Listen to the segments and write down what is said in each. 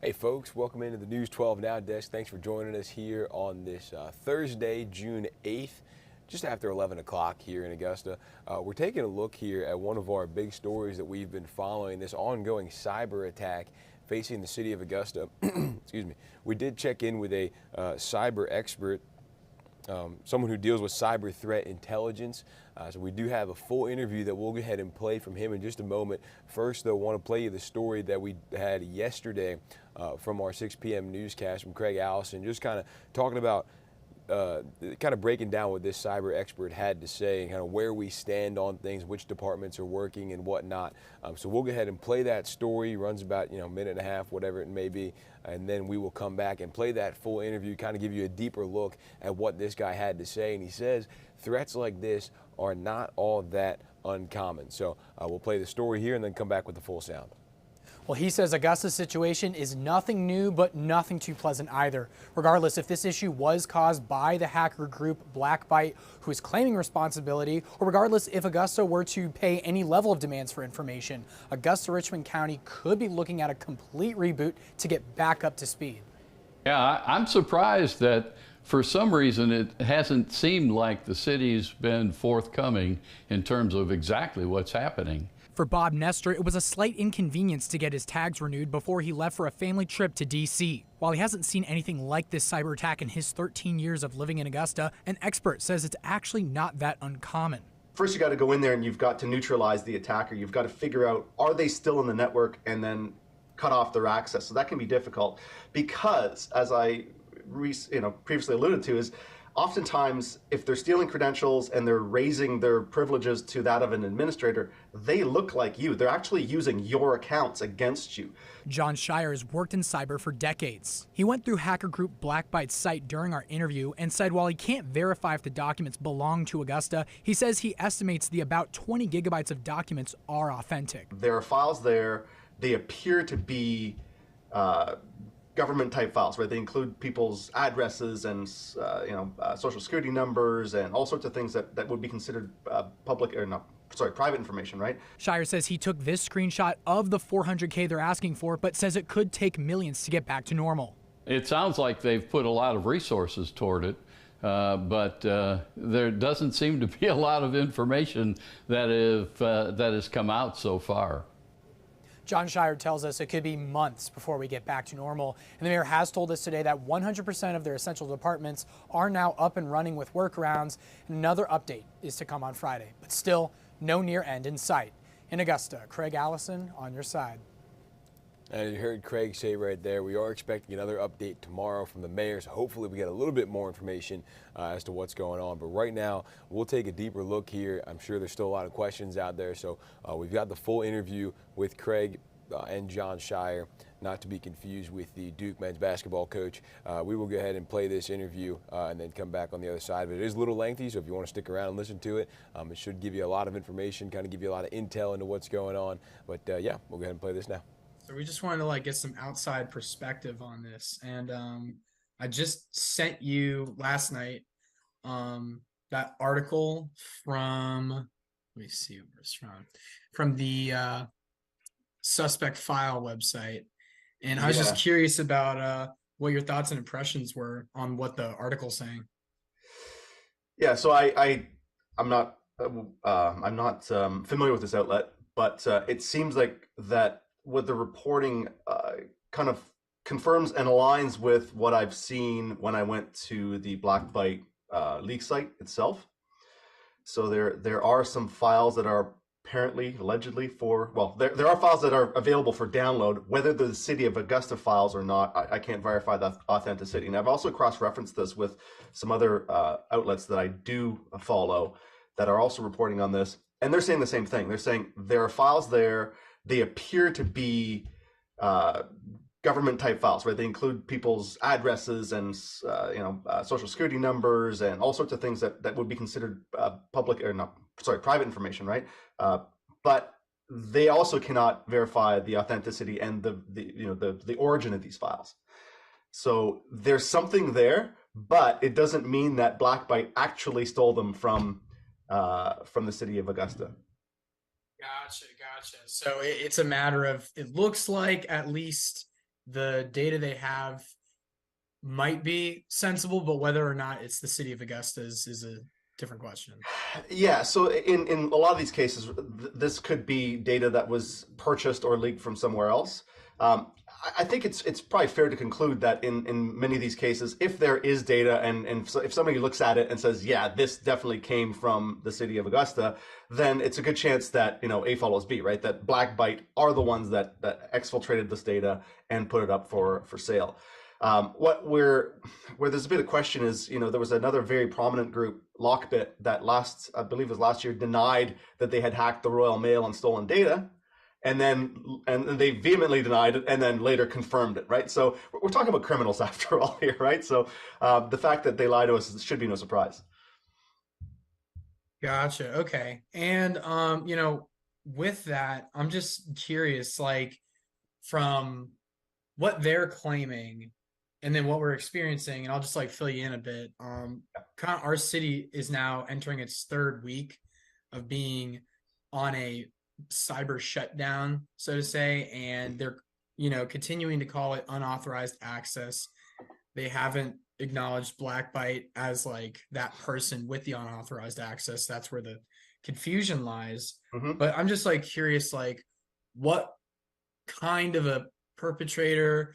Hey folks, welcome into the News 12 Now desk. Thanks for joining us here on this Thursday, June 8th, just after 11 o'clock here in Augusta. We're taking a look here at one of our big stories that we've been following, this ongoing cyber attack facing the city of Augusta. Excuse me. We did check in with a cyber expert, someone who deals with cyber threat intelligence. So we do have a full interview that we'll go ahead and play from him in just a moment. First, though, I want to play you the story that we had yesterday from our 6 p.m. newscast from Craig Allison, just kind of talking about kind of breaking down what this cyber expert had to say and kind of where we stand on things, which departments are working and whatnot. So we'll go ahead and play that story. Runs about a minute and a half, whatever it may be, and then we will come back and play that full interview, kind of give you a deeper look at what this guy had to say. And he says threats like this are not all that uncommon. So we'll play the story here and then come back with the full sound. Well, he says Augusta's situation is nothing new, but nothing too pleasant either. Regardless if this issue was caused by the hacker group Blackbyte, who is claiming responsibility, or regardless if Augusta were to pay any level of demands for information, Augusta-Richmond County could be looking at a complete reboot to get back up to speed. Yeah, I'm surprised that for some reason it hasn't seemed like the city's been forthcoming in terms of exactly what's happening. For Bob Nestor, it was a slight inconvenience to get his tags renewed before he left for a family trip to D.C. While he hasn't seen anything like this cyber attack in his 13 years of living in Augusta, an expert says it's actually not that uncommon. First, you got to go in there and you've got to neutralize the attacker. You've got to figure out, are they still in the network, and then cut off their access. So that can be difficult because, as I previously alluded to, is oftentimes, if they're stealing credentials and they're raising their privileges to that of an administrator, they look like you. They're actually using your accounts against you. John Shire has worked in cyber for decades. He went through hacker group Blackbyte's site during our interview and said while he can't verify if the documents belong to Augusta, he says he estimates the about 20 gigabytes of documents are authentic. There are files there. They appear to be government type files, right? They include people's addresses and social security numbers and all sorts of things that would be considered private information, right? Shire says he took this screenshot of the 400K they're asking for, but says it could take millions to get back to normal. It sounds like they've put a lot of resources toward it, but there doesn't seem to be a lot of information that has come out so far. John Shire tells us it could be months before we get back to normal. And the mayor has told us today that 100% of their essential departments are now up and running with workarounds. And another update is to come on Friday, but still no near end in sight. In Augusta, Craig Allison on your side. And you heard Craig say right there, we are expecting another update tomorrow from the mayor, so hopefully we get a little bit more information as to what's going on. But right now, we'll take a deeper look here. I'm sure there's still a lot of questions out there, so we've got the full interview with Craig and John Shire, not to be confused with the Duke men's basketball coach. We will go ahead and play this interview and then come back on the other side of it. It is a little lengthy, so if you want to stick around and listen to it, it should give you a lot of information, kind of give you a lot of intel into what's going on. But yeah, we'll go ahead and play this now. So we just wanted to get some outside perspective on this. And I just sent you last night that article from, let me see where it's from the Suspect File website. And I was just curious about what your thoughts and impressions were on what the article's saying. Yeah, so I'm not familiar with this outlet, but it seems like that what the reporting kind of confirms and aligns with what I've seen when I went to the Blackbyte leak site itself. So there are some files that are allegedly there are files that are available for download. Whether they're the city of Augusta files or not, I can't verify that authenticity. And I've also cross-referenced this with some other outlets that I do follow that are also reporting on this. And they're saying the same thing. They're saying there are files there. They appear to be government type files, right? They include people's addresses and social security numbers and all sorts of things that would be considered private information, right? But they also cannot verify the authenticity and the origin of these files. So there's something there, but it doesn't mean that Blackbyte actually stole them from the city of Augusta. Gotcha. So it's a matter of, it looks like at least the data they have might be sensible, but whether or not it's the city of Augusta is a different question. Yeah, so in a lot of these cases, this could be data that was purchased or leaked from somewhere else. I think it's probably fair to conclude that in many of these cases, if there is data and if somebody looks at it and says, yeah, this definitely came from the city of Augusta, then it's a good chance that, you know, A follows B, right? That Black Byte are the ones that exfiltrated this data and put it up for sale. Where there's a bit of question is, you know, there was another very prominent group, Lockbit, that I believe it was last year, denied that they had hacked the Royal Mail and stolen data, and they vehemently denied it, and then later confirmed it, right? So we're talking about criminals after all here, right? So the fact that they lie to us should be no surprise. Gotcha. Okay. And you know, with that, I'm just curious, like from what they're claiming and then what we're experiencing, and I'll just like fill you in a bit. Kind of our city is now entering its third week of being on a cyber shutdown, so to say, and they're, you know, continuing to call it unauthorized access. They haven't acknowledged Black Byte as like that person with the unauthorized access. That's where the confusion lies. Mm-hmm. But I'm just like curious, like what kind of a perpetrator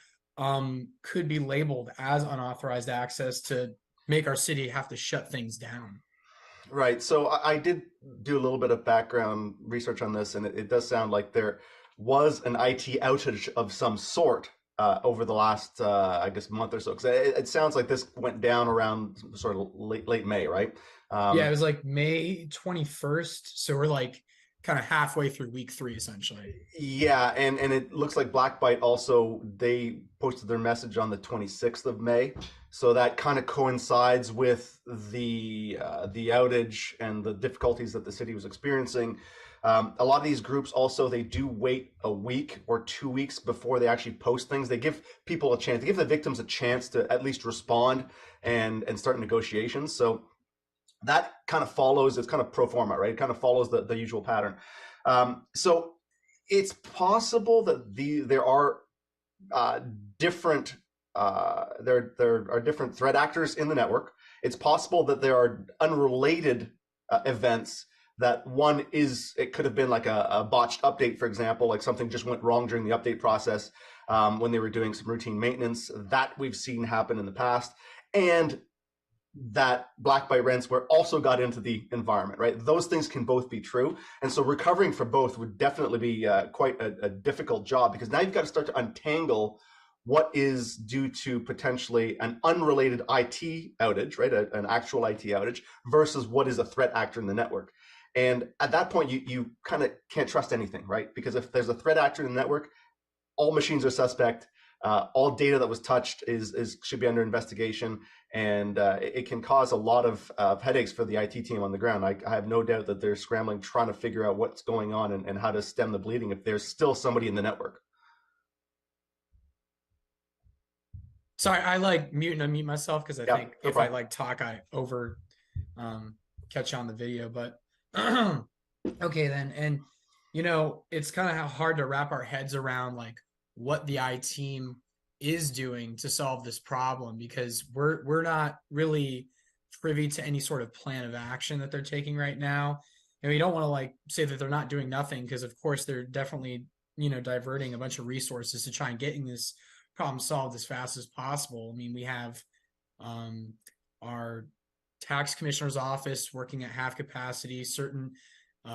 could be labeled as unauthorized access to make our city have to shut things down. Right. So I did do a little bit of background research on this, and it does sound like there was an IT outage of some sort over the last, I guess, month or so. Because it sounds like this went down around sort of late May, right? Yeah, it was like May 21st. So we're like kind of halfway through week 3, essentially. Yeah, and it looks like Black Byte also, they posted their message on the 26th of May. So that kind of coincides with the outage and the difficulties that the city was experiencing. A lot of these groups also, they do wait a week or 2 weeks before they actually post things. They give people a chance, they give the victims a chance to at least respond and start negotiations. So that kind of follows, it's kind of pro forma, right? It kind of follows the usual pattern. So it's possible that there are different there are different threat actors in the network. It's possible that there are unrelated events. That one is, it could have been like a botched update, for example, like something just went wrong during the update process when they were doing some routine maintenance. That we've seen happen in the past, and that Black Byte ransomware also got into the environment, right? Those things can both be true. And so recovering from both would definitely be quite a difficult job, because now you've got to start to untangle what is due to potentially an unrelated IT outage, right? An actual IT outage versus what is a threat actor in the network. And at that point, you kind of can't trust anything, right? Because if there's a threat actor in the network, all machines are suspect. All data that was touched should be under investigation, and it can cause a lot of headaches for the IT team on the ground. I have no doubt that they're scrambling, trying to figure out what's going on and how to stem the bleeding if there's still somebody in the network. Sorry, I like mute and unmute myself because I think no if problem. I like talk, I over catch on the video. But okay then, and you know, it's kind of hard to wrap our heads around like what the IT team is doing to solve this problem, because we're not really privy to any sort of plan of action that they're taking right now. And we don't want to like say that they're not doing nothing, because of course they're definitely, you know, diverting a bunch of resources to try and getting this problem solved as fast as possible. I mean, we have our tax commissioner's office working at half capacity. Certain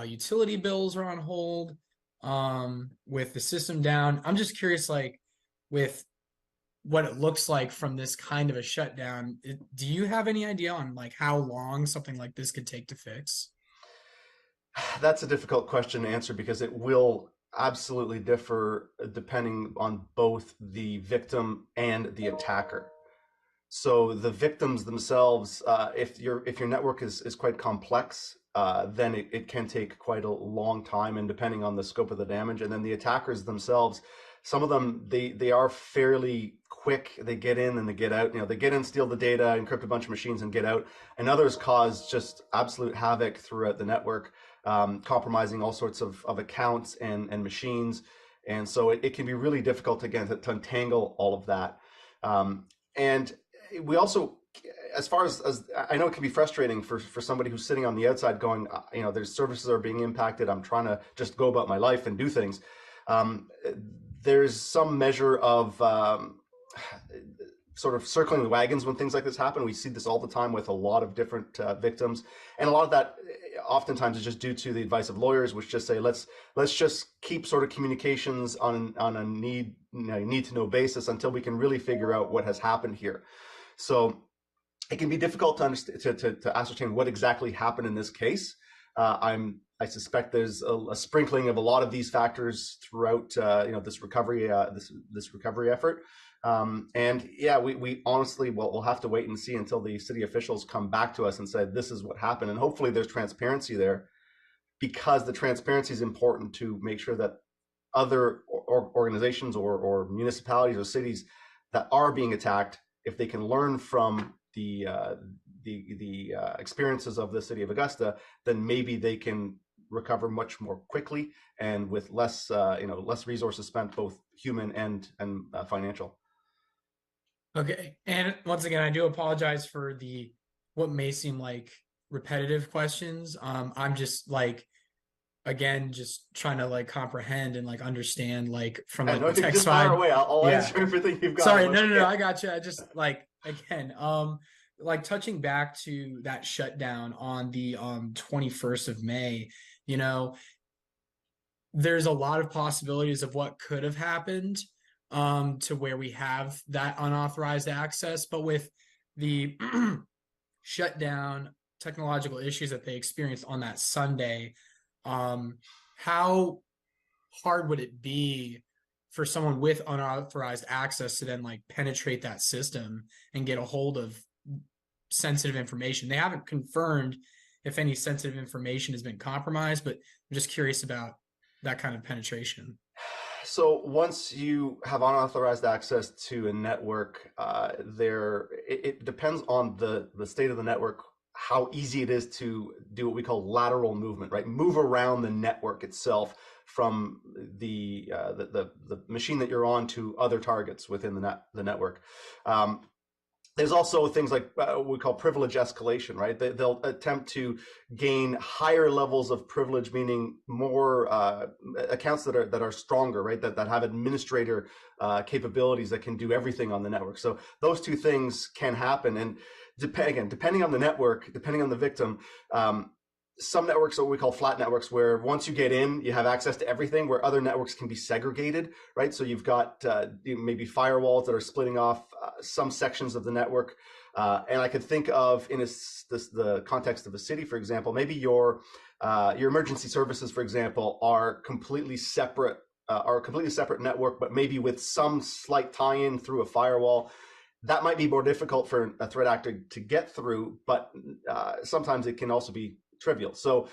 utility bills are on hold with the system down. I'm just curious, like with what it looks like from this kind of a shutdown, do you have any idea on like how long something like this could take to fix? That's a difficult question to answer, because it will absolutely differ depending on both the victim and the attacker. So the victims themselves, if your network is quite complex, then it can take quite a long time, and depending on the scope of the damage. And then the attackers themselves, some of them, they are fairly quick. They get in and they get out. You know, they get in, steal the data, encrypt a bunch of machines, and get out. And others cause just absolute havoc throughout the network, compromising all sorts of accounts and machines. And so it can be really difficult, again, to untangle all of that. And we also, as far as I know, it can be frustrating for somebody who's sitting on the outside going, there's services are being impacted. I'm trying to just go about my life and do things. There's some measure of sort of circling the wagons when things like this happen. We see this all the time with a lot of different victims, and a lot of that oftentimes is just due to the advice of lawyers, which just say let's just keep sort of communications on a need to know basis until we can really figure out what has happened here. So it can be difficult to understand, to ascertain what exactly happened in this case. I suspect there's a sprinkling of a lot of these factors throughout this recovery effort. And yeah, we honestly, we'll have to wait and see until the city officials come back to us and say, this is what happened. And hopefully there's transparency there, because the transparency is important to make sure that other organizations or municipalities or cities that are being attacked, if they can learn from the experiences of the city of Augusta, then maybe they can recover much more quickly and with less resources spent, both human and financial. Okay, and once again, I do apologize for what may seem like repetitive questions. I'm just just trying to comprehend and understand from no, the text just side. fire away. I'll answer everything you've got. Sorry, no, I got you. I just again, touching back to that shutdown on the 21st of May. There's a lot of possibilities of what could have happened to where we have that unauthorized access, but with the shutdown, technological issues that they experienced on that Sunday, how hard would it be for someone with unauthorized access to then penetrate that system and get a hold of sensitive information? They haven't confirmed if any sensitive information has been compromised, but I'm just curious about that kind of penetration. So once you have unauthorized access to a network, it depends on the state of the network, how easy it is to do what we call lateral movement, right? Move around the network itself from the machine that you're on to other targets within the network. There's also things like what we call privilege escalation, right? They'll attempt to gain higher levels of privilege, meaning more accounts that are stronger, right? That have administrator capabilities that can do everything on the network. So those two things can happen, and depending on the network, depending on the victim. Some networks are what we call flat networks, where once you get in, you have access to everything, where other networks can be segregated, right? So you've got maybe firewalls that are splitting off some sections of the network. And I could think of, in the context of a city, for example, maybe your emergency services, for example, are completely separate network, but maybe with some slight tie-in through a firewall. That might be more difficult for a threat actor to get through, but sometimes it can also be trivial. So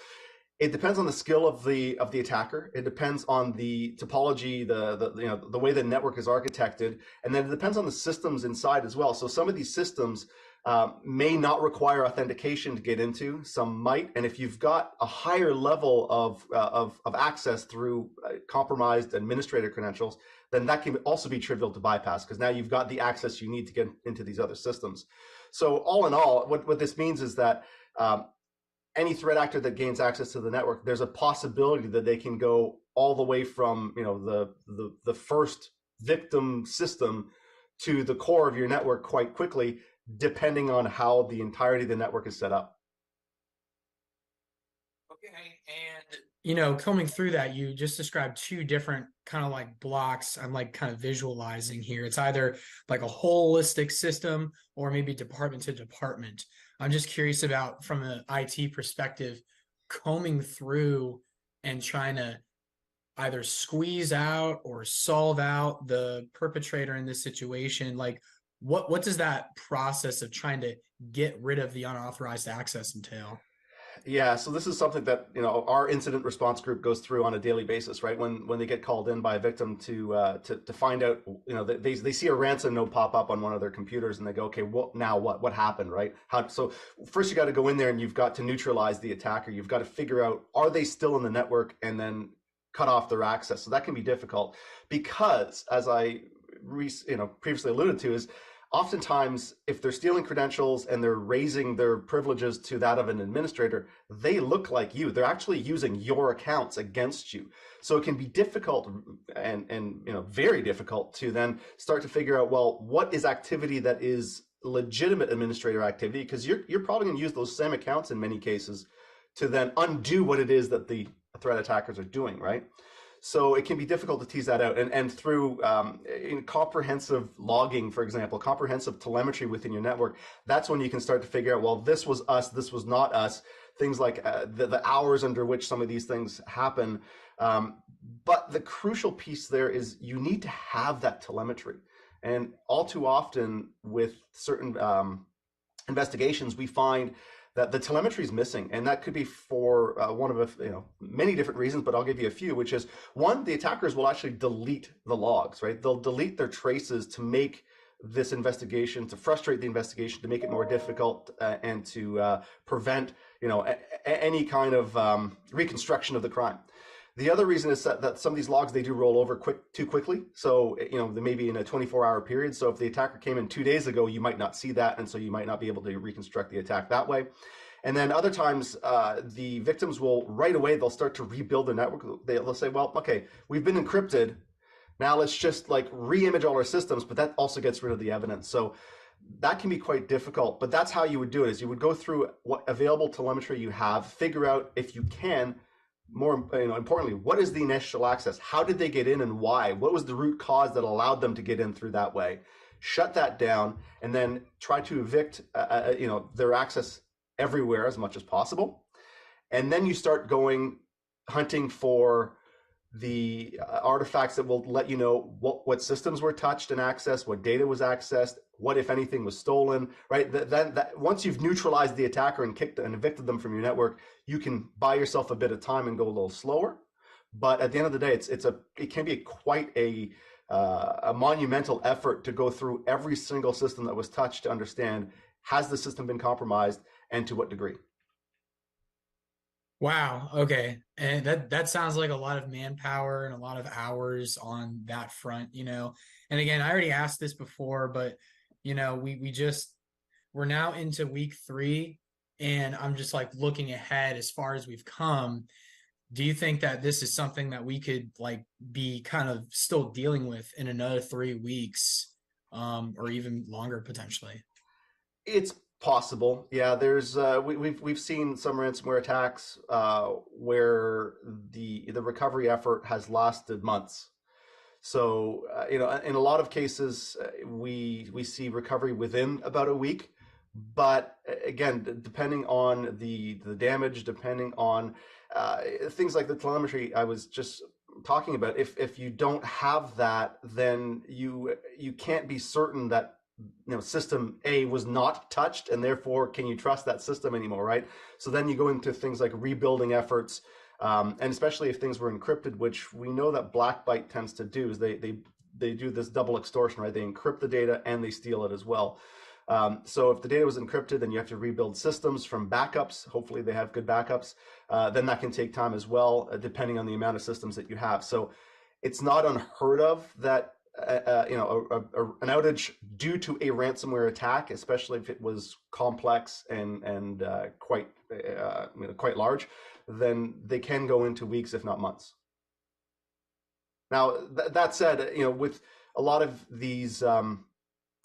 it depends on the skill of the attacker. It depends on the topology, the way the network is architected, and then it depends on the systems inside as well. So some of these systems may not require authentication to get into. Some might, and if you've got a higher level of access through compromised administrator credentials, then that can also be trivial to bypass, because now you've got the access you need to get into these other systems. So all in all, what this means is that any threat actor that gains access to the network, there's a possibility that they can go all the way from the first victim system to the core of your network quite quickly, depending on how the entirety of the network is set up. Okay, and coming through that, you just described two different kind of blocks I'm kind of visualizing here. It's either a holistic system or maybe department to department. I'm just curious about, from an IT perspective, combing through and trying to either squeeze out or solve out the perpetrator in this situation. What does that process of trying to get rid of the unauthorized access entail? Yeah, so this is something that our incident response group goes through on a daily basis, right? When they get called in by a victim to find out, they see a ransom note pop up on one of their computers, and they go, okay, what happened, right? So first you got to go in there and you've got to neutralize the attacker. You've got to figure out, are they still in the network, and then cut off their access. So that can be difficult because, as I previously alluded to, is oftentimes if they're stealing credentials and they're raising their privileges to that of an administrator, they look like you. They're actually using your accounts against you. So it can be difficult and very difficult to then start to figure out, well, what is activity that is legitimate administrator activity, because you're probably going to use those same accounts in many cases to then undo what it is that the threat attackers are doing, right? So it can be difficult to tease that out. And through in comprehensive logging, for example, comprehensive telemetry within your network, that's when you can start to figure out, well, this was us, this was not us, things like the hours under which some of these things happen. But the crucial piece there is you need to have that telemetry. And all too often with certain investigations, we find that the telemetry is missing, and that could be for one of many different reasons, but I'll give you a few, which is one, the attackers will actually delete the logs, right? They'll delete their traces to make this investigation, to frustrate the investigation, to make it more difficult and to prevent any kind of reconstruction of the crime. The other reason is that some of these logs, they do roll over too quickly. So, they may be in a 24-hour period. So if the attacker came in 2 days ago, you might not see that. And so you might not be able to reconstruct the attack that way. And then other times, the victims will right away, they'll start to rebuild their network. They'll say, well, okay, we've been encrypted. Now let's just re-image all our systems, but that also gets rid of the evidence. So that can be quite difficult, but that's how you would do it, is you would go through what available telemetry you have, figure out if you can, more importantly, what is the initial access? How did they get in and why? What was the root cause that allowed them to get in through that way? Shut that down and then try to evict their access everywhere as much as possible. And then you start hunting for the artifacts that will let you know what systems were touched and accessed, what data was accessed, what, if anything, was stolen, right? Then once you've neutralized the attacker and kicked and evicted them from your network, you can buy yourself a bit of time and go a little slower. But at the end of the day, it can be quite a monumental effort to go through every single system that was touched to understand, has the system been compromised and to what degree? Wow. Okay. And that sounds like a lot of manpower and a lot of hours on that front, And again, I already asked this before, but we're now into week 3, and I'm just looking ahead as far as we've come. Do you think that this is something that we could be kind of still dealing with in another 3 weeks, or even longer potentially? It's possible. Yeah, there's we've seen some ransomware attacks where the recovery effort has lasted months. So in a lot of cases we see recovery within about a week, but again, depending on the damage, depending on things like the telemetry I was just talking about, if you don't have that, then you can't be certain that system A was not touched, and therefore can you trust that system anymore, right? So then you go into things like rebuilding efforts, and especially if things were encrypted, which we know that Blackbyte tends to do, is they do this double extortion, right? They encrypt the data and they steal it as well. So if the data was encrypted and you have to rebuild systems from backups, hopefully they have good backups, then that can take time as well, depending on the amount of systems that you have. So it's not unheard of that an outage due to a ransomware attack, especially if it was complex and quite large, then they can go into weeks, if not months. Now, that said, with a lot of these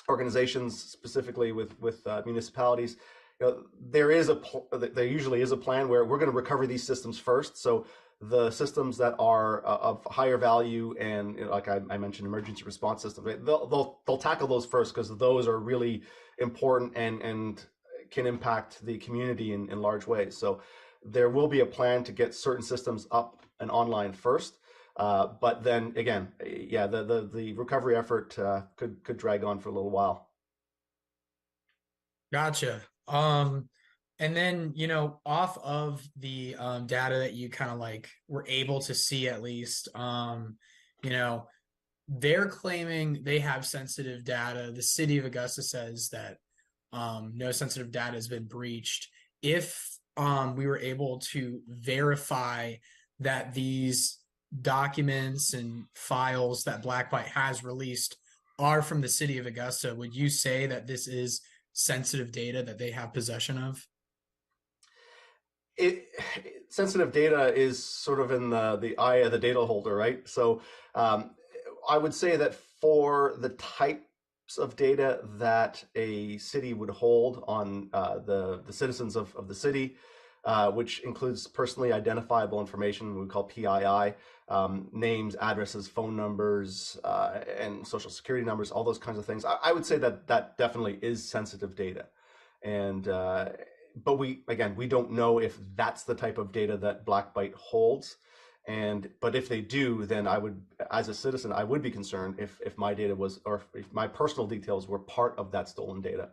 organizations, specifically with municipalities, there usually is a plan where we're going to recover these systems first. So the systems that are of higher value and like I mentioned, emergency response systems, right? They'll tackle those first because those are really important and can impact the community in large ways. So there will be a plan to get certain systems up and online first. But then again, yeah, the recovery effort could drag on for a little while. Gotcha. And then, off of the data that you kind of were able to see, at least, they're claiming they have sensitive data. The city of Augusta says that no sensitive data has been breached. If we were able to verify that these documents and files that Blackbite has released are from the city of Augusta, would you say that this is sensitive data that they have possession of? it sensitive data is sort of in the eye of the data holder, right? So um, I would say that for the types of data that a city would hold on the citizens of the city, which includes personally identifiable information, we call PII, names, addresses, phone numbers, and social security numbers, all those kinds of things. I would say that that definitely is sensitive data. And but we don't know if that's the type of data that Blackbite holds. And but if they do, then I would, as a citizen, I would be concerned if my data was, or if my personal details were part of that stolen data.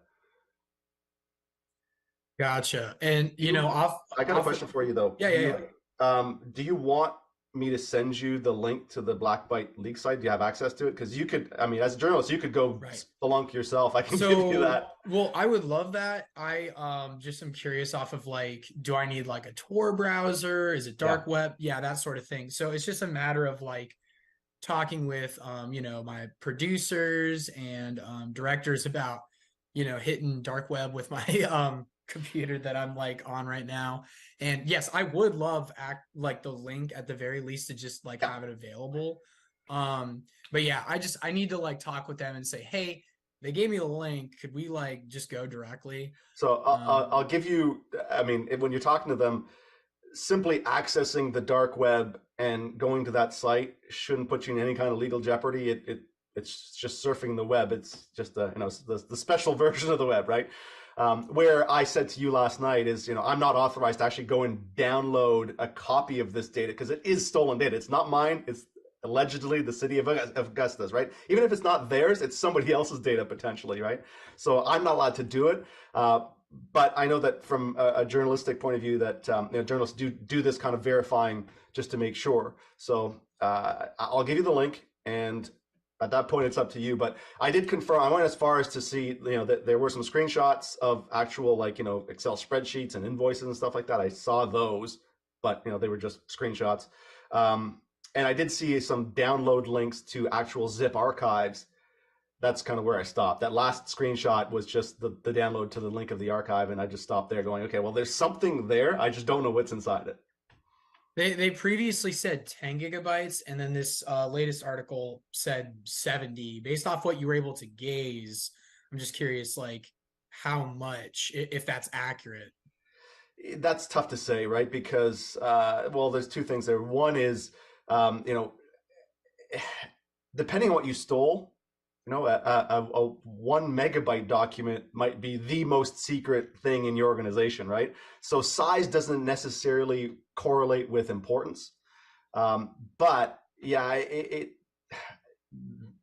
Gotcha. And I got a question for you though. Yeah, yeah, Do you want me to send you the link to the Blackbite leak site? Do you have access to it? Because you could, I mean, as a journalist, you could go Right. spelunk yourself. I can give you that. Well, I would love that. I just am curious off of like, do I need like a Tor browser? Is it dark web? Yeah, that sort of thing. So it's just a matter of like talking with my producers and directors about hitting dark web with my computer that I'm like on right now. And yes, I would love like the link at the very least to just like have it available. But yeah, I need to like talk with them and say, hey, they gave me the link. Could we like just go directly? So I'll give you, I mean, when you're talking to them, simply accessing the dark web and going to that site shouldn't put you in any kind of legal jeopardy. It's just surfing the web. It's just the special version of the web, right? Where I said to you last night is, I'm not authorized to actually go and download a copy of this data because it is stolen data. It's not mine. It's allegedly the city of Augusta's, right? Even if it's not theirs, it's somebody else's data potentially, right? So I'm not allowed to do it. But I know that from a journalistic point of view that journalists do this kind of verifying just to make sure. So I'll give you the link, and at that point it's up to you. But I did confirm, I went as far as to see that there were some screenshots of actual Excel spreadsheets and invoices and stuff like that. I saw those, but they were just screenshots. And I did see some download links to actual zip archives. That's kind of where I stopped. That last screenshot was just the download to the link of the archive, and I just stopped there going, okay, well, there's something there. I just don't know what's inside it. They previously said 10 gigabytes, and then this latest article said 70. Based off what you were able to gaze, I'm just curious, like, how much, if that's accurate. That's tough to say, right? Because, well, there's two things there. One is, depending on what you stole, a 1 megabyte document might be the most secret thing in your organization, right? So size doesn't necessarily correlate with importance. But yeah,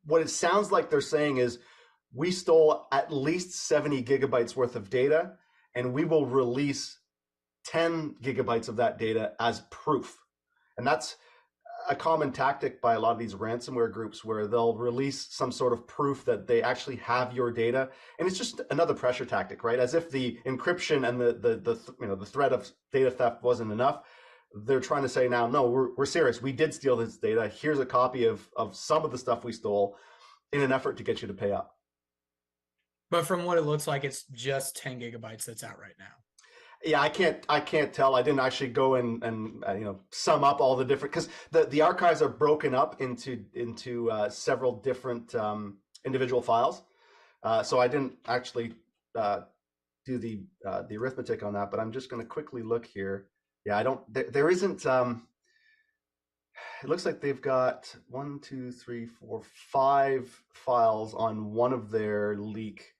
what it sounds like they're saying is we stole at least 70 gigabytes worth of data, and we will release 10 gigabytes of that data as proof. And that's a common tactic by a lot of these ransomware groups, where they'll release some sort of proof that they actually have your data, and it's just another pressure tactic, right? As if the encryption and the threat of data theft wasn't enough. They're trying to say now, no, we're serious. We did steal this data. Here's a copy of some of the stuff we stole, in an effort to get you to pay up. But from what it looks like, it's just 10 gigabytes that's out right now. Yeah, I can't tell. I didn't actually go and sum up all the different, because the archives are broken up into several different individual files. So I didn't actually do the arithmetic on that, but I'm just going to quickly look here. Yeah, I don't. There isn't. It looks like they've got 1, 2, 3, 4, 5 files on one of their leak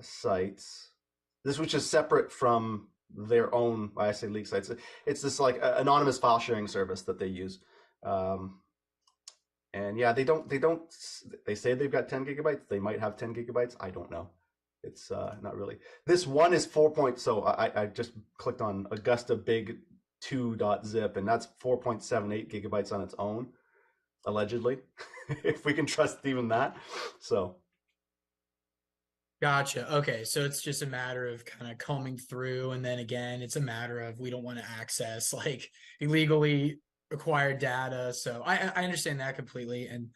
sites. This, which is separate from their own, I say leak sites. It's this like anonymous file sharing service that they use. And yeah, they say they've got 10 gigabytes. They might have 10 gigabytes. I don't know. It's not really. This one is 4. So I just clicked on Augusta Big 2.zip, and that's 4.78 gigabytes on its own, allegedly, if we can trust even that. So. Gotcha. Okay, so it's just a matter of kind of combing through, and then again, it's a matter of we don't want to access like illegally acquire data. So I understand that completely. And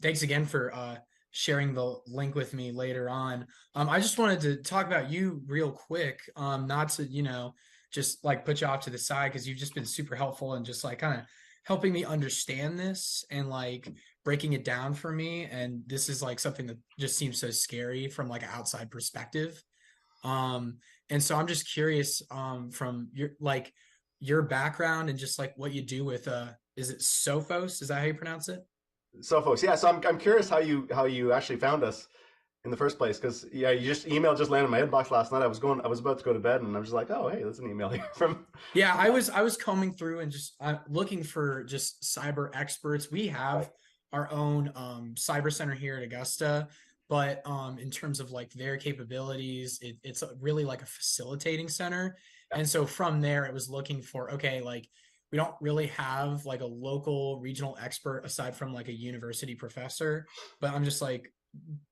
thanks again for sharing the link with me later on. I just wanted to talk about you real quick, not to, just like put you off to the side, because you've just been super helpful and just like kind of helping me understand this and like breaking it down for me. And this is like something that just seems so scary from like an outside perspective. Um, and so I'm just curious, from your background and just like what you do with is it Sophos? Is that how you pronounce it? Sophos, yeah. So I'm curious how you actually found us in the first place, because yeah, you just email just landed in my inbox last night. I was about to go to bed, and I was just like, oh hey, there's an email here from. Yeah, I was combing through and just looking for just cyber experts. We have Right. our own cyber center here at Augusta, but in terms of like their capabilities, it's really like a facilitating center. Yeah. And so from there, it was looking for, okay, like we don't really have like a local regional expert aside from like a university professor, but I'm just like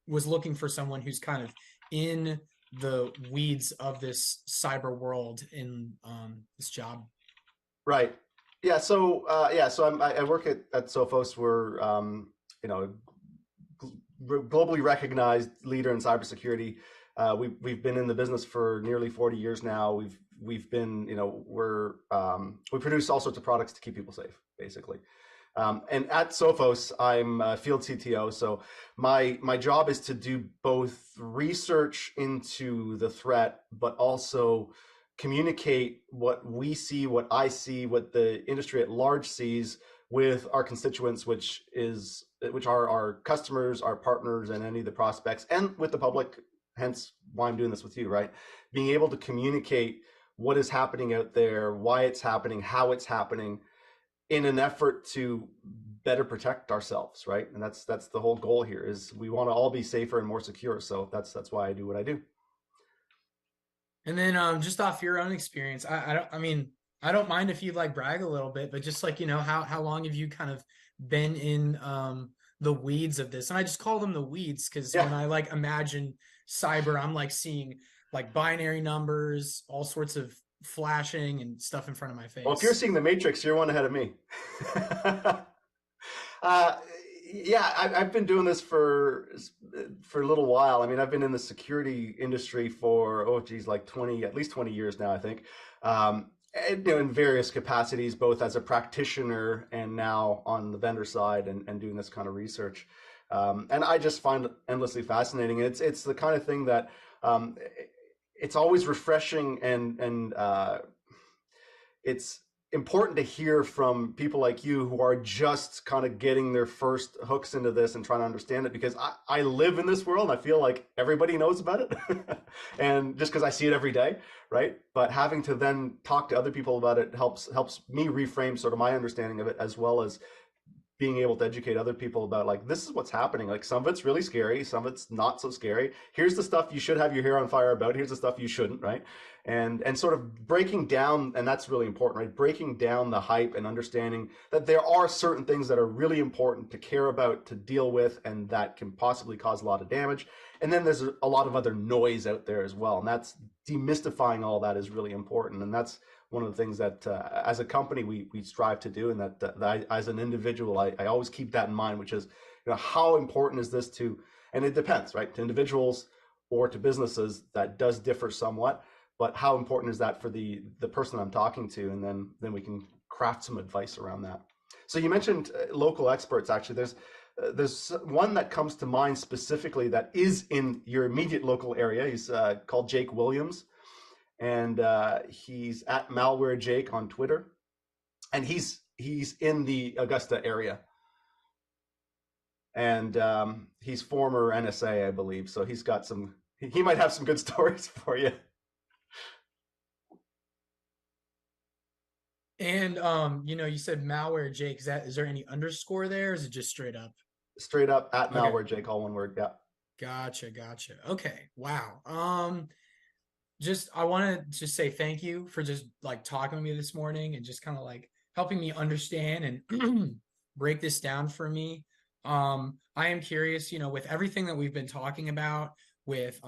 was looking for someone who's kind of in the weeds of this cyber world in this job. Right. Yeah. So I work at Sophos. We're you know globally recognized leader in cybersecurity. We've been in the business for nearly 40 years now. We've been, we produce all sorts of products to keep people safe, basically. And at Sophos, I'm a field CTO. So my job is to do both research into the threat, but also communicate what we see, what I see, what the industry at large sees with our constituents, which are our customers, our partners, and any of the prospects, and with the public. Hence why I'm doing this with you, right? Being able to communicate what is happening out there, why it's happening, how it's happening, in an effort to better protect ourselves, right? And that's the whole goal here, is we want to all be safer and more secure. So that's why I do what I do. And then just off your own experience, I mean, I don't mind if you like brag a little bit, but just like, how long have you kind of been in the weeds of this? And I just call them the weeds because Yeah. when I like imagine cyber, I'm like seeing like binary numbers, all sorts of flashing and stuff in front of my Well, if you're face. seeing the Matrix, you're one ahead of me. uh, yeah, I've been doing this for a little while. I mean, I've been in the security industry for like at least 20 years now, I think. And, in various capacities, both as a practitioner and now on the vendor side, and doing this kind of research. And I just find it endlessly fascinating. It's the kind of thing that it's always refreshing, and it's important to hear from people like you who are just kind of getting their first hooks into this and trying to understand it, because I live in this world and I feel like everybody knows about it. And just because I see it every day, right? But having to then talk to other people about it helps me reframe sort of my understanding of it, as well as being able to educate other people about, like, this is what's happening. Like, some of it's really scary, some of it's not so scary. Here's the stuff you should have your hair on fire about. Here's the stuff you shouldn't, right? And sort of breaking down, and that's really important, right? Breaking down the hype and understanding that there are certain things that are really important to care about, to deal with, and that can possibly cause a lot of damage. And then there's a lot of other noise out there as well. And that's demystifying all that is really important. And that's one of the things that as a company we strive to do, and that I, as an individual, I always keep that in mind, which is, how important is this to, and it depends, right, to individuals or to businesses, that does differ somewhat, but how important is that for the person I'm talking to, and then we can craft some advice around that. So you mentioned local experts. Actually, there's one that comes to mind specifically that is in your immediate local area. He's called Jake Williams, and he's at Malware Jake on Twitter, and he's in the Augusta area, and he's former NSA, I believe, so he might have some good stories for you. And you said malware Jake. Is there any underscore there? Or is it just straight up? Straight up at Okay. Malware Jake, all one word. Yeah. Gotcha. Okay. Wow. Just I want to just say thank you for just like talking to me this morning and just kind of like helping me understand and break this down for me. I am curious, with everything that we've been talking about with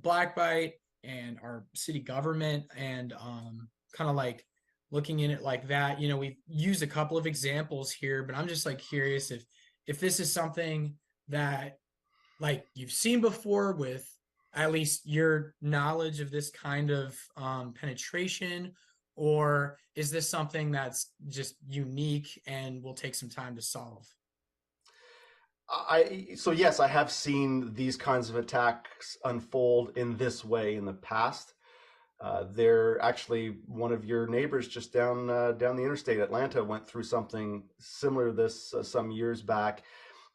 Black Bite and our city government, and kind of like looking in it like that, we've used a couple of examples here, but I'm just like curious if this is something that like you've seen before with at least your knowledge of this kind of penetration, or is this something that's just unique and will take some time to solve? So yes, I have seen these kinds of attacks unfold in this way in the past. They're actually one of your neighbors just down the interstate, Atlanta, went through something similar to this some years back.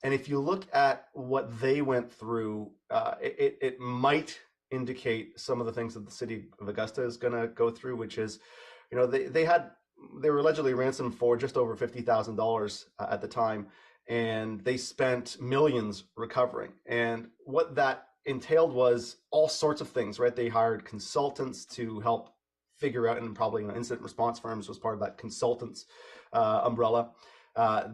And if you look at what they went through, it might indicate some of the things that the city of Augusta is going to go through, which is, they were allegedly ransomed for just over $50,000 at the time, and they spent millions recovering. And what that entailed was all sorts of things, right? They hired consultants to help figure out, and probably incident response firms was part of that consultants umbrella.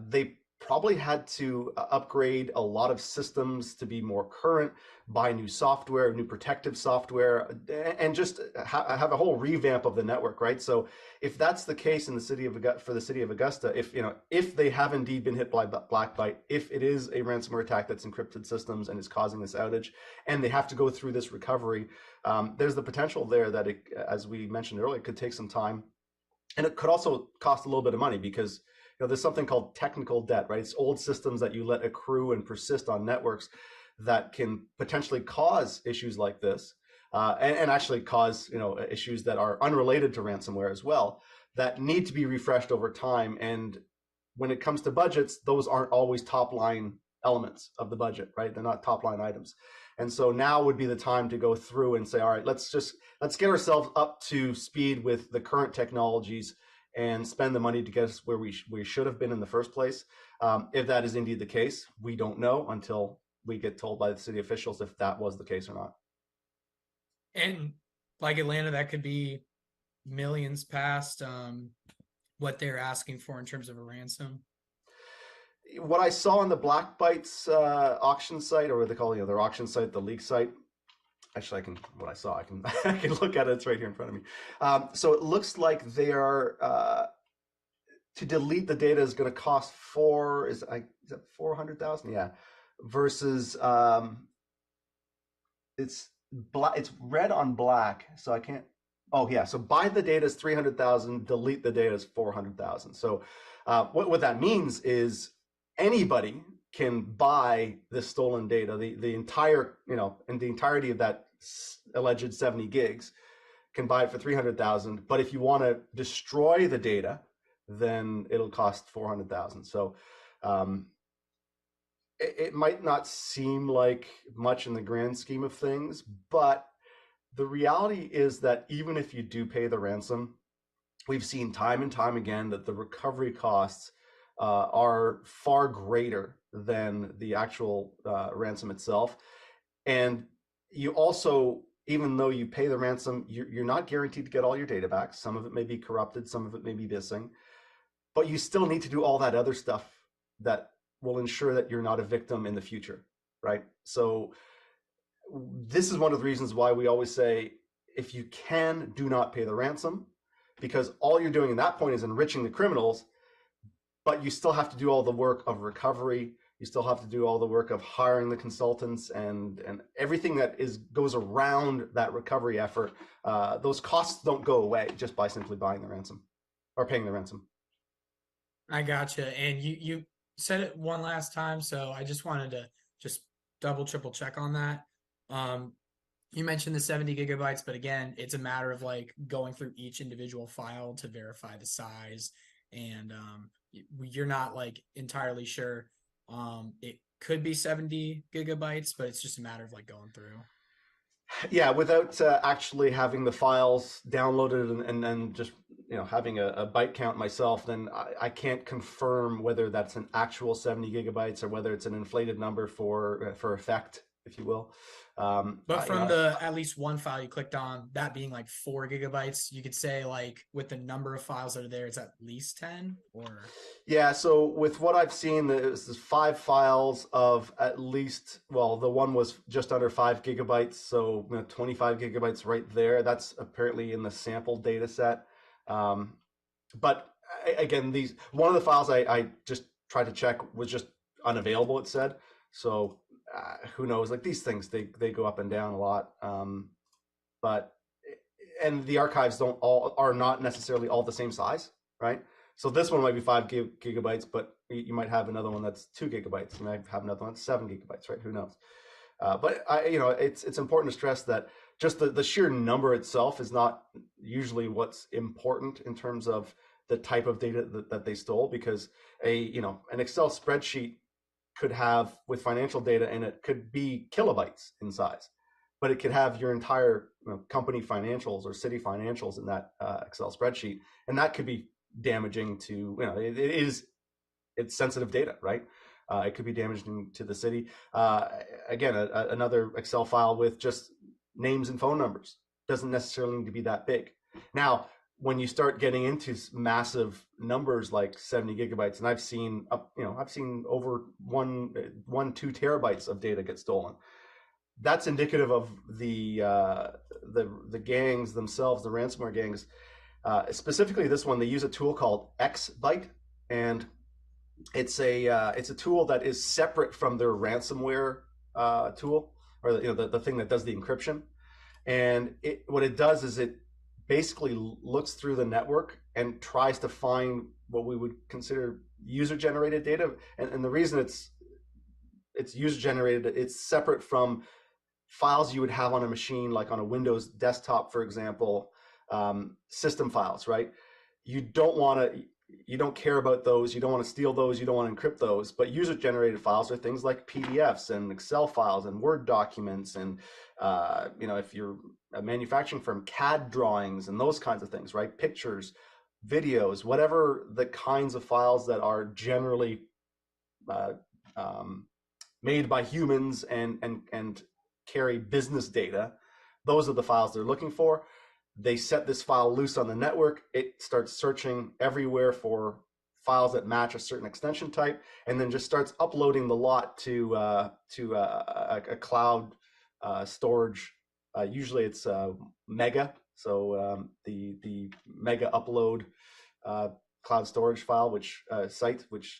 They probably had to upgrade a lot of systems to be more current, buy new software, new protective software, and just have a whole revamp of the network, right? So if that's the case in the city of for the city of Augusta, if they have indeed been hit by Blackbite, if it is a ransomware attack that's encrypted systems and is causing this outage, and they have to go through this recovery, there's the potential there that it, as we mentioned earlier, it could take some time, and it could also cost a little bit of money because there's something called technical debt, right? It's old systems that you let accrue and persist on networks that can potentially cause issues like this, and actually cause issues that are unrelated to ransomware as well, that need to be refreshed over time. And when it comes to budgets, those aren't always top line elements of the budget, right? They're not top line items. And so now would be the time to go through and say, all right, let's get ourselves up to speed with the current technologies and spend the money to get us where we should have been in the first place. If that is indeed the case, we don't know until we get told by the city officials if that was the case or not. And like Atlanta, that could be millions past what they're asking for in terms of a ransom. What I saw on the Black Bytes auction site, or what they call their auction site, the leak site. Actually, I can I can look at it. It's right here in front of me. So it looks like they are to delete the data is going to cost is that 400,000? Yeah, versus it's red on black, so I can't. Oh yeah, so buy the data is 300,000, delete the data is 400,000. So what that means is anybody can buy this stolen data, the entire, and the entirety of that alleged 70 gigs, can buy it for 300,000. But if you want to destroy the data, then it'll cost 400,000. So it might not seem like much in the grand scheme of things, but the reality is that even if you do pay the ransom, we've seen time and time again that the recovery costs are far greater than the actual ransom itself. And you also, even though you pay the ransom, you're not guaranteed to get all your data back. Some of it may be corrupted, some of it may be missing, but you still need to do all that other stuff that will ensure that you're not a victim in the future, right? So this is one of the reasons why we always say, if you can, do not pay the ransom, because all you're doing at that point is enriching the criminals, but you still have to do all the work of recovery. You still have to do all the work of hiring the consultants and everything that goes around that recovery effort. Those costs don't go away just by simply buying the ransom or paying the ransom. I gotcha. And you said it one last time, so I just wanted to just triple check on that. You mentioned the 70 gigabytes, but again, it's a matter of like going through each individual file to verify the size, and you're not like entirely sure. It could be 70 gigabytes, but it's just a matter of like going through. Yeah, without actually having the files downloaded and then just having a byte count myself, then I can't confirm whether that's an actual 70 gigabytes or whether it's an inflated number for effect, if you will. But from the at least one file you clicked on, that being like 4 gigabytes, you could say like with the number of files that are there, it's at least 10 or. Yeah, so with what I've seen, there's 5 files of at least, well, the one was just under 5 gigabytes, so 25 gigabytes right there. That's apparently in the sample data set. But again, one of the files I just tried to check was just unavailable, it said. So who knows? Like these things, they go up and down a lot. But and the archives are not necessarily all the same size, right? So this one might be 5 gigabytes, but you might have another one that's 2 gigabytes. You might have another one that's 7 gigabytes, right? Who knows? But it's important to stress that just the sheer number itself is not usually what's important in terms of the type of data that they stole, because an Excel spreadsheet could have, with financial data in it, could be kilobytes in size, but it could have your entire company financials or city financials in that Excel spreadsheet, and that could be damaging to it's sensitive data, right? It could be damaging to the city. Again, another Excel file with just names and phone numbers doesn't necessarily need to be that big. Now, when you start getting into massive numbers like 70 gigabytes, and I've seen over 2 terabytes of data get stolen. That's indicative of the gangs themselves, the ransomware gangs. Specifically, this one, they use a tool called Xbyte, and it's a tool that is separate from their ransomware tool, or the thing that does the encryption. And what it does is it basically looks through the network and tries to find what we would consider user-generated data. And the reason it's user-generated, it's separate from files you would have on a machine, like on a Windows desktop, for example, system files, right? You don't care about those. You don't want to steal those. You don't want to encrypt those. But user-generated files are things like PDFs and Excel files and Word documents, and if you're a manufacturing firm, CAD drawings and those kinds of things, right? Pictures, videos, whatever the kinds of files that are generally made by humans and carry business data. Those are the files they're looking for. They set this file loose on the network. It starts searching everywhere for files that match a certain extension type, and then just starts uploading the lot to a cloud storage. Usually it's Mega, so the Mega upload cloud storage file, which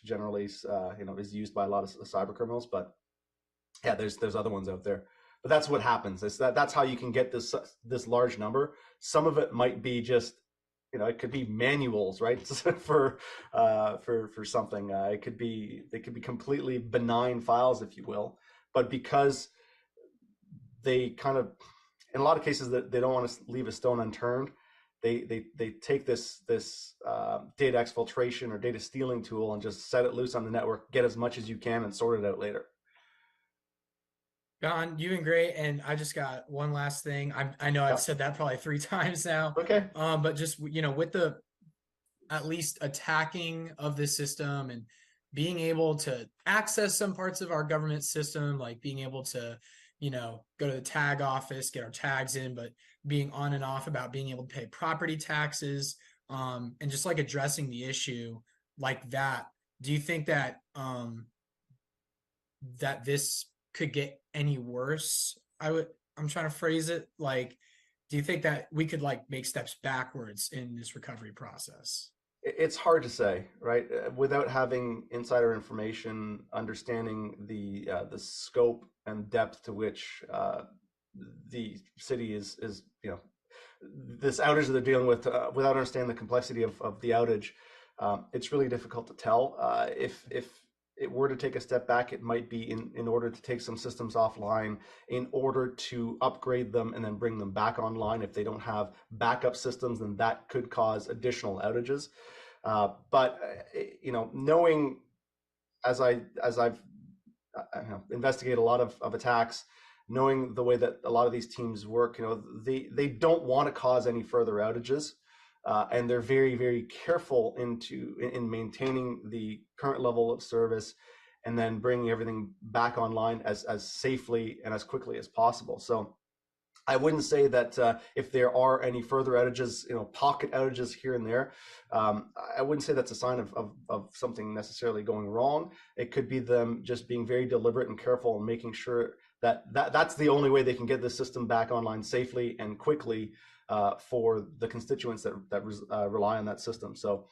generally is used by a lot of cyber criminals. But yeah, there's other ones out there. But that's what happens. That's how you can get this large number. Some of it might be just, it could be manuals, right? for something. They could be completely benign files, if you will. But because they kind of, in a lot of cases, that they don't want to leave a stone unturned, they take this data exfiltration or data stealing tool and just set it loose on the network, get as much as you can, and sort it out later. John, you've been great, and I just got one last thing. I know I've said that probably 3 times now. Okay. But just with the at least attacking of this system and being able to access some parts of our government system, like being able to, go to the tag office, get our tags in, but being on and off about being able to pay property taxes, and just like addressing the issue like that. Do you think that that this could get any worse? I'm trying to phrase it like, do you think that we could make steps backwards in this recovery process? It's hard to say, right? Without having insider information, understanding the scope and depth to which the city is this outage that they're dealing with, without understanding the complexity of the outage, it's really difficult to tell. If it were to take a step back, it might be in order to take some systems offline, in order to upgrade them and then bring them back online. If they don't have backup systems, then that could cause additional outages. But knowing, as I've investigated a lot of attacks, knowing the way that a lot of these teams work, they don't want to cause any further outages. And they're very, very careful in maintaining the current level of service, and then bringing everything back online as safely and as quickly as possible. So I wouldn't say that if there are any further outages, pocket outages here and there, I wouldn't say that's a sign of something necessarily going wrong. It could be them just being very deliberate and careful and making sure that's the only way they can get the system back online safely and quickly for the constituents that rely on that system. So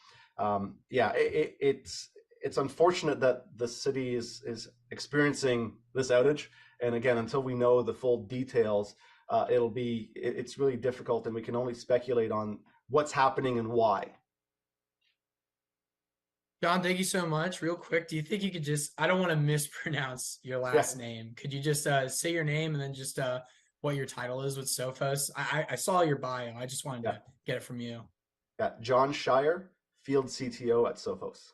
yeah, it's unfortunate that the city is experiencing this outage. And again, until we know the full details, it's really difficult, and we can only speculate on what's happening and why. John, thank you so much. Real quick, do you think you could just, I don't want to mispronounce your last name. Could you just say your name and then just what your title is with Sophos? I saw your bio. I just wanted to get it from you. Yeah, John Shire, Field CTO at Sophos.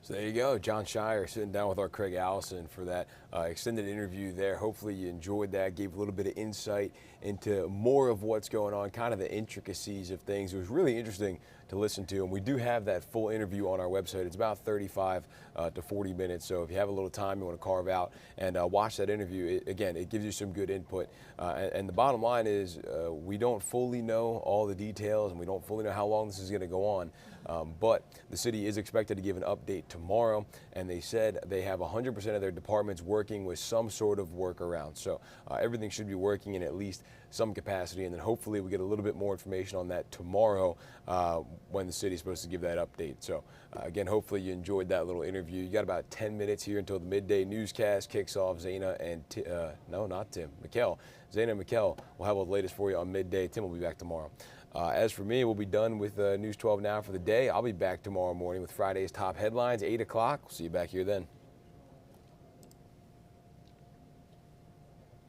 So there you go, John Shire sitting down with our Craig Allison for that extended interview there. Hopefully you enjoyed that, gave a little bit of insight into more of what's going on, kind of the intricacies of things. It was really interesting to listen to, and we do have that full interview on our website. It's about 35 to 40 minutes, so if you have a little time you want to carve out and watch that interview, again, it gives you some good input. And the bottom line is we don't fully know all the details, and we don't fully know how long this is going to go on. But the city is expected to give an update tomorrow, and they said they have 100% of their departments working with some sort of workaround. So everything should be working in at least some capacity, and then hopefully we get a little bit more information on that tomorrow when the city is supposed to give that update. So again, hopefully you enjoyed that little interview. You got about 10 minutes here until the midday newscast kicks off. Zaina and no, not Tim, Mikkel. Zaina and Mikkel will have all the latest for you on midday. Tim will be back tomorrow. As for me, we'll be done with News 12 now for the day. I'll be back tomorrow morning with Friday's top headlines, 8 o'clock. We'll see you back here then.